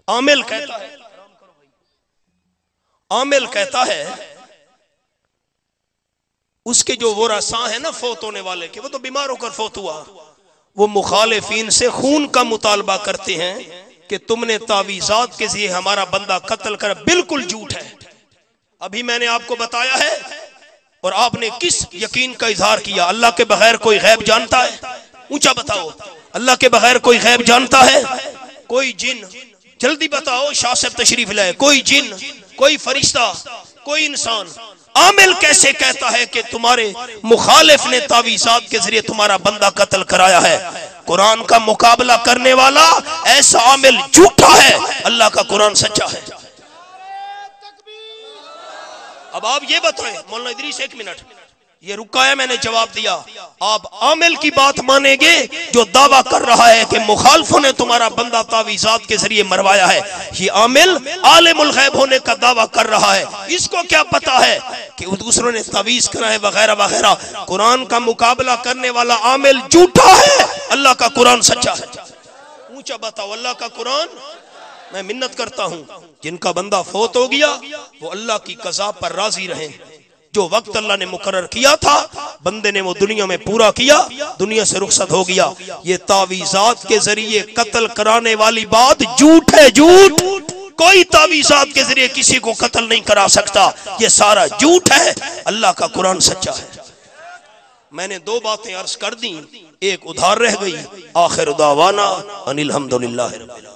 عامل کہتا ہے اس کے جو ورثاء ہیں نا فوت ہونے والے کے، وہ تو بیمار ہو کر فوت ہوا، وہ مخالفین سے خون کا مطالبہ کرتے ہیں کہ تم نے تعویذات کے ذریعے ہمارا بندہ قتل کر. بالکل جھوٹ ہے. ابھی میں نے آپ کو بتایا ہے، اور آپ نے کس یقین کا اظہار کیا؟ اللہ کے بغیر کوئی غیب جانتا ہے؟ اونچا بتاؤ، اللہ کے بغیر کوئی غیب جانتا ہے؟ کوئی جن، جلدی بتاؤ، شاہ صاحب تشریف لائے. کوئی جن، کوئی فرشتہ، کوئی انسان عامل کیسے کہتا ہے کہ تمہارے مخالف نے تعویذات کے ذریعے تمہارا بندہ قتل کرایا ہے؟ قرآن کا مقابلہ کرنے والا ایسا عامل جھوٹا ہے، اللہ کا قرآن سچا ہے. اب آپ یہ بتائیں مولانا ادریس، ایک منٹ، یہ رکا ہے، میں نے جواب دیا. آپ عامل کی بات مانیں گے جو دعویٰ کر رہا ہے کہ مخالفوں نے تمہارا بندہ تعویذات کے ذریعے مروایا ہے. یہ عامل عالم الغیب ہونے کا دعویٰ کر رہا ہے. اس کو کیا پتا ہے کہ دوسروں نے تعویذ کرائے وغیرہ وغیرہ؟ قرآن کا مقابلہ کرنے والا عامل جھوٹا ہے، اللہ کا قرآن سچا ہے. اونچا بتاؤ، اللہ کا قرآن. میں منت کرتا ہوں جن کا بندہ فوت ہو گیا وہ اللہ کی قضا پر راضی رہیں. جو وقت اللہ نے مقرر کیا تھا بندے نے وہ دنیا میں پورا کیا، دنیا سے رخصت ہو گیا. یہ تعویذات کے ذریعے قتل کرانے والی بات جھوٹ ہے، جھوٹ. کوئی تعویذات کے ذریعے کسی کو قتل نہیں کرا سکتا، یہ سارا جھوٹ ہے. اللہ کا قرآن سچا ہے. میں نے دو باتیں عرض کر دیں، ایک ادھار رہ گئی. آخر دعوانا ان الحمدللہ رب العالمین.